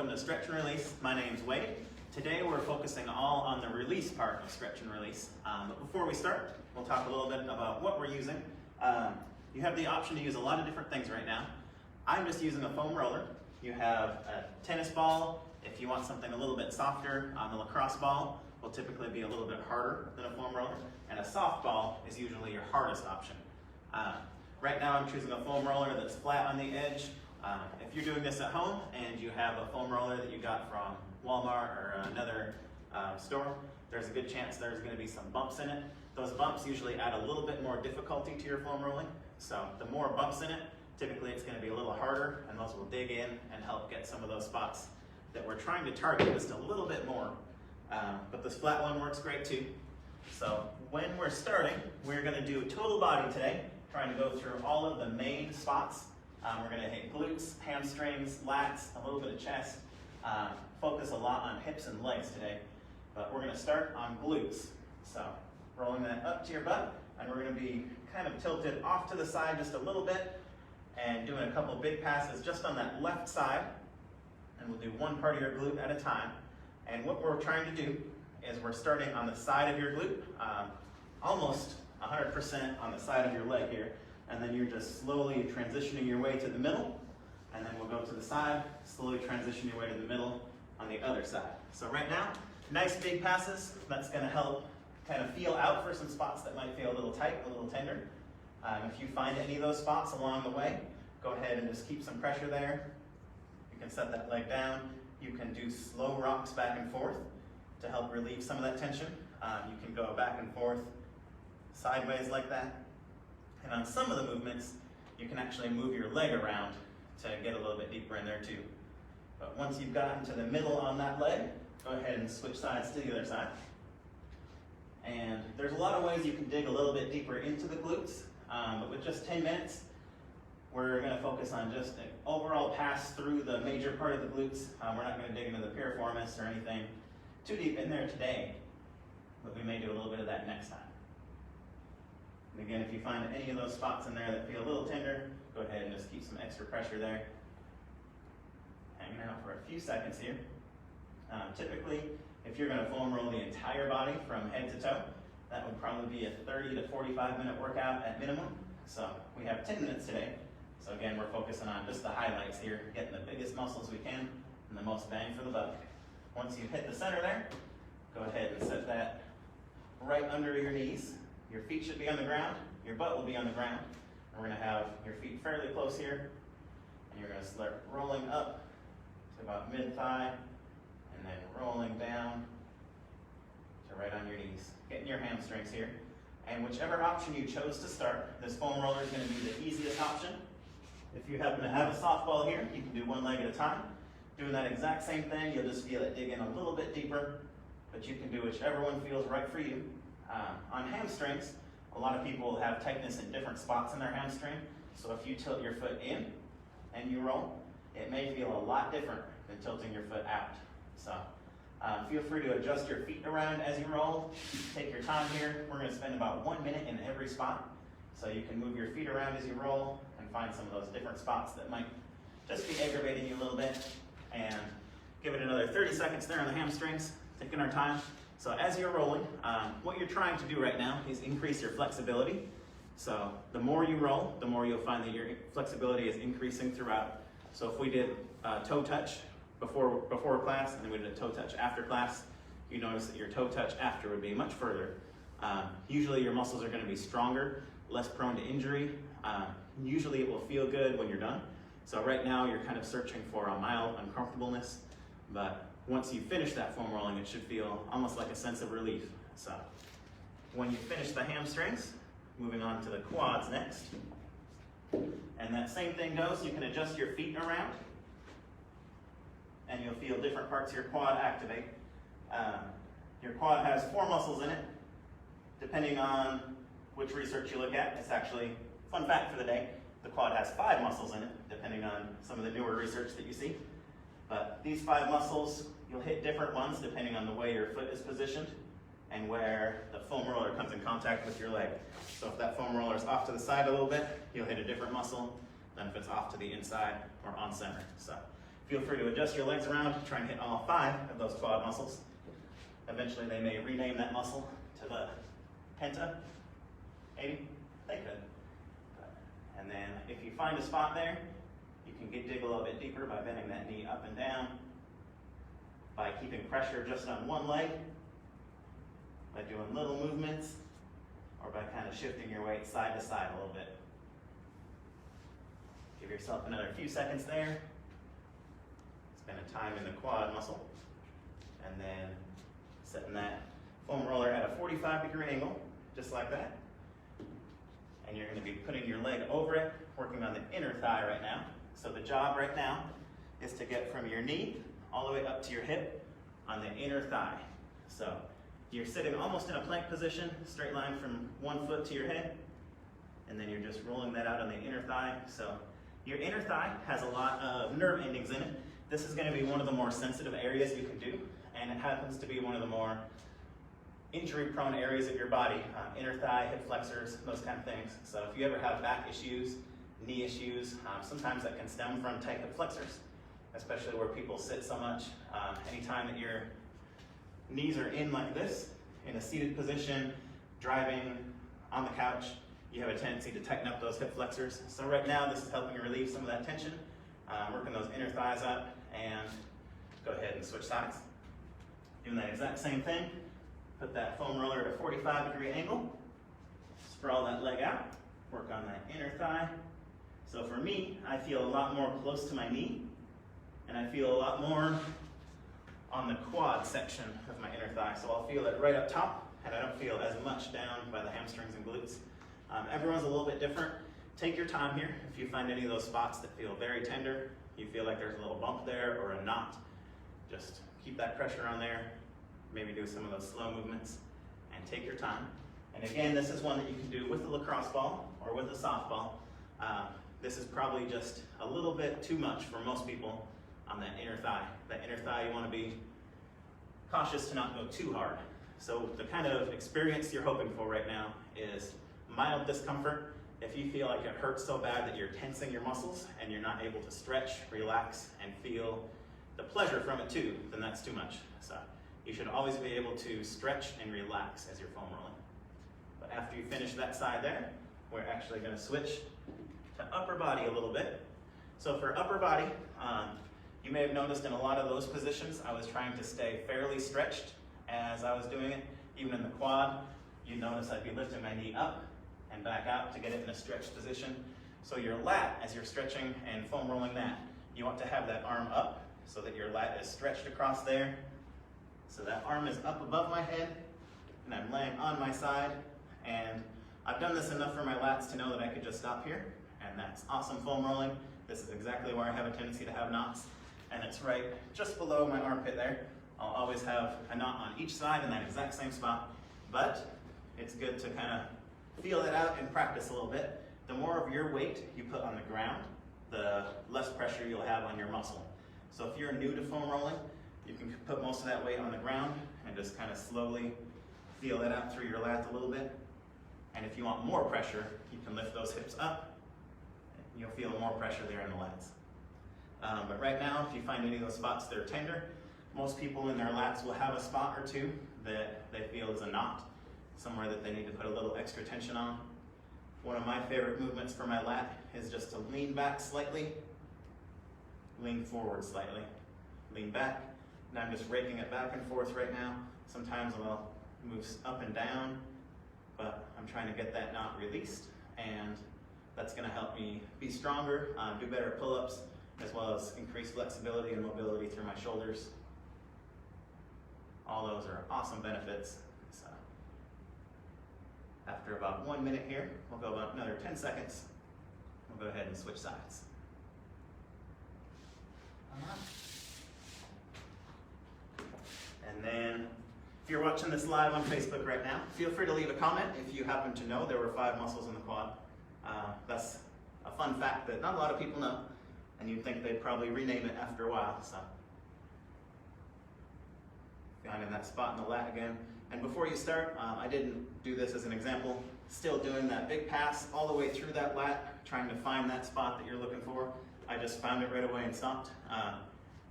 welcome to Stretch and Release. My name's Wade. Today we're focusing all on the release part of stretch and release. But before we start, we'll talk a little bit about what we're using. You have the option to use a lot of different things right now. I'm just using a foam roller. You have a tennis ball. If you want something a little bit softer, the lacrosse ball will typically be a little bit harder than a foam roller, and a soft ball is usually your hardest option. Right now I'm choosing a foam roller that's flat on the edge. If you're doing this at home and you have a foam roller that you got from Walmart or another store, there's a good chance there's going to be some bumps in it. Those bumps usually add a little bit more difficulty to your foam rolling. So the more bumps in it, typically it's going to be a little harder, and those will dig in and help get some of those spots that we're trying to target just a little bit more. But this flat one works great too. So when we're starting, we're going to do total body today, trying to go through all of the main spots. We're going to hit glutes, hamstrings, lats, a little bit of chest, focus a lot on hips and legs today, but we're going to start on glutes. So rolling that up to your butt, and we're going to be kind of tilted off to the side just a little bit and doing a couple big passes just on that left side, and we'll do one part of your glute at a time. And what we're trying to do is we're starting on the side of your glute, almost 100% on the side of your leg here. And then you're just slowly transitioning your way to the middle, and then we'll go to the side, slowly transition your way to the middle on the other side. So right now, nice big passes. That's going to help kind of feel out for some spots that might feel a little tight, a little tender. If you find any of those spots along the way, go ahead and just keep some pressure there. You can set that leg down. You can do slow rocks back and forth to help relieve some of that tension. You can go back and forth sideways like that. And on some of the movements, you can actually move your leg around to get a little bit deeper in there too. But once you've gotten to the middle on that leg, go ahead and switch sides to the other side. And there's a lot of ways you can dig a little bit deeper into the glutes, but with just 10 minutes, we're going to focus on just an overall pass through the major part of the glutes. We're not going to dig into the piriformis or anything too deep in there today, but we may do a little bit of that next time. And again, if you find any of those spots in there that feel a little tender, go ahead and just keep some extra pressure there. Hanging out for a few seconds here. Typically, if you're going to foam roll the entire body from head to toe, that would probably be a 30 to 45 minute workout at minimum. So we have 10 minutes today. So again, we're focusing on just the highlights here, getting the biggest muscles we can and the most bang for the buck. Once you hit the center there, go ahead and set that right under your knees. Your feet should be on the ground, your butt will be on the ground. And we're going to have your feet fairly close here, and you're going to start rolling up to about mid-thigh, and then rolling down to right on your knees. Getting your hamstrings here. And whichever option you chose to start, this foam roller is going to be the easiest option. If you happen to have a softball here, you can do one leg at a time. Doing that exact same thing, you'll just feel it dig in a little bit deeper, but you can do whichever one feels right for you. On hamstrings, a lot of people have tightness in different spots in their hamstring. So if you tilt your foot in and you roll, it may feel a lot different than tilting your foot out. So feel free to adjust your feet around as you roll. Take your time here. We're going to spend about 1 minute in every spot. So you can move your feet around as you roll and find some of those different spots that might just be aggravating you a little bit. And give it another 30 seconds there on the hamstrings, taking our time. So as you're rolling, what you're trying to do right now is increase your flexibility. So the more you roll, the more you'll find that your flexibility is increasing throughout. So if we did toe touch before class, and then we did a toe touch after class, you notice that your toe touch after would be much further. Usually your muscles are going to be stronger, less prone to injury. Usually it will feel good when you're done. So right now you're kind of searching for a mild uncomfortableness, but once you finish that foam rolling, it should feel almost like a sense of relief. So when you finish the hamstrings, moving on to the quads next. And that same thing goes, you can adjust your feet around and you'll feel different parts of your quad activate. Your quad has 4 muscles in it. Depending on which research you look at, it's actually, fun fact for the day, the quad has 5 muscles in it, depending on some of the newer research that you see. But these 5 muscles, you'll hit different ones depending on the way your foot is positioned and where the foam roller comes in contact with your leg. So if that foam roller is off to the side a little bit, you'll hit a different muscle than if it's off to the inside or on center. So Feel free to adjust your legs around, try and hit all 5 of those quad muscles. Eventually they may rename that muscle to the penta. Maybe? They could. And then if you find a spot there, you can dig a little bit deeper by bending that knee up and down, by keeping pressure just on one leg, by doing little movements, or by kind of shifting your weight side to side a little bit. Give yourself another few seconds there. Spend a time in the quad muscle, and then setting that foam roller at a 45-degree angle, just like that. And you're going to be putting your leg over it, working on the inner thigh right now. So the job right now is to get from your knee all the way up to your hip on the inner thigh. So you're sitting almost in a plank position, straight line from one foot to your head, and then you're just rolling that out on the inner thigh. So your inner thigh has a lot of nerve endings in it. This is going to be one of the more sensitive areas you can do, and it happens to be one of the more injury-prone areas of your body, inner thigh, hip flexors, those kind of things. So if you ever have back issues, knee issues, sometimes that can stem from tight hip flexors, especially where people sit so much. Anytime that your knees are in like this, in a seated position, driving, on the couch, you have a tendency to tighten up those hip flexors. So right now, this is helping relieve some of that tension, working those inner thighs up, and go ahead and switch sides. Doing that exact same thing. Put that foam roller at a 45-degree angle, sprawl that leg out, work on that inner thigh. So for me, I feel a lot more close to my knee, and I feel a lot more on the quad section of my inner thigh. So I'll feel it right up top, and I don't feel as much down by the hamstrings and glutes. Everyone's a little bit different. Take your time here. If you find any of those spots that feel very tender, you feel like there's a little bump there or a knot, just keep that pressure on there. Maybe do some of those slow movements and take your time. And again, this is one that you can do with a lacrosse ball or with a softball. This is probably just a little bit too much for most people on that inner thigh. That inner thigh, you want to be cautious to not go too hard. So the kind of experience you're hoping for right now is mild discomfort. If you feel like it hurts so bad that you're tensing your muscles and you're not able to stretch, relax, and feel the pleasure from it too, then that's too much. So you should always be able to stretch and relax as you're foam rolling. But after you finish that side there, we're actually going to switch to upper body a little bit. So for upper body, you may have noticed in a lot of those positions, I was trying to stay fairly stretched as I was doing it. Even in the quad, you notice I'd be lifting my knee up and back out to get it in a stretched position. So your lat, as you're stretching and foam rolling that, you want to have that arm up so that your lat is stretched across there. So that arm is up above my head, and I'm laying on my side, and I've done this enough for my lats to know that I could just stop here, and that's awesome foam rolling. This is exactly where I have a tendency to have knots, and it's right just below my armpit there. I'll always have a knot on each side in that exact same spot, but it's good to kind of feel it out and practice a little bit. The more of your weight you put on the ground, the less pressure you'll have on your muscle. So if you're new to foam rolling, you can put most of that weight on the ground and just kind of slowly feel that out through your lats a little bit. And if you want more pressure, you can lift those hips up. You'll feel more pressure there in the lats. But right now, if you find any of those spots that are tender, most people in their lats will have a spot or two that they feel is a knot, somewhere that they need to put a little extra tension on. One of my favorite movements for my lat is just to lean back slightly, lean forward slightly, lean back. And I'm just raking it back and forth right now. Sometimes I'll move up and down, but I'm trying to get that knot released, and that's going to help me be stronger, do better pull-ups, as well as increase flexibility and mobility through my shoulders. All those are awesome benefits. So after about 1 minute here, we'll go about another 10 seconds. We'll go ahead and switch sides. And then, if you're watching this live on Facebook right now, feel free to leave a comment if you happen to know there were 5 muscles in the quad. That's a fun fact that not a lot of people know, and you'd think they'd probably rename it after a while. So, finding that spot in the lat again. And before you start, I didn't do this as an example. Still doing that big pass all the way through that lat, trying to find that spot that you're looking for. I just found it right away and stopped.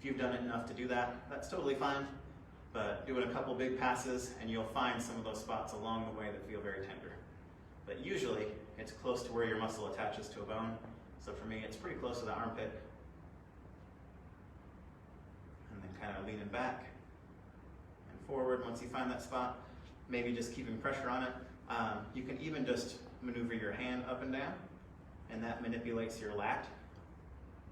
If you've done it enough to do that, that's totally fine. But do it a couple big passes and you'll find some of those spots along the way that feel very tender. But usually it's close to where your muscle attaches to a bone. So for me, it's pretty close to the armpit. And then kind of leaning back and forward. Once you find that spot, maybe just keeping pressure on it. You can even just maneuver your hand up and down, and that manipulates your lat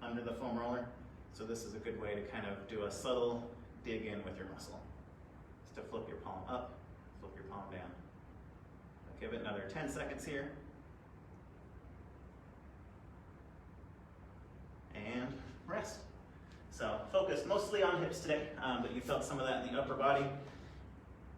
under the foam roller. So this is a good way to kind of do a subtle dig in with your muscle. Just to flip your palm up, flip your palm down. I'll give it another 10 seconds here. And rest. So focus mostly on hips today, but you felt some of that in the upper body.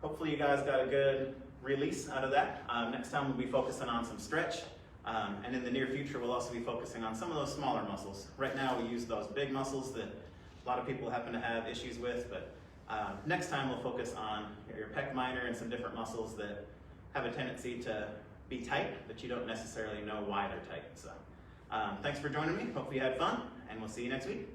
Hopefully you guys got a good release out of that. Next time we'll be focusing on some stretch, and in the near future we'll also be focusing on some of those smaller muscles. Right now we use those big muscles that a lot of people happen to have issues with, but next time we'll focus on your pec minor and some different muscles that have a tendency to be tight, but you don't necessarily know why they're tight. So thanks for joining me. Hope you had fun, and we'll see you next week.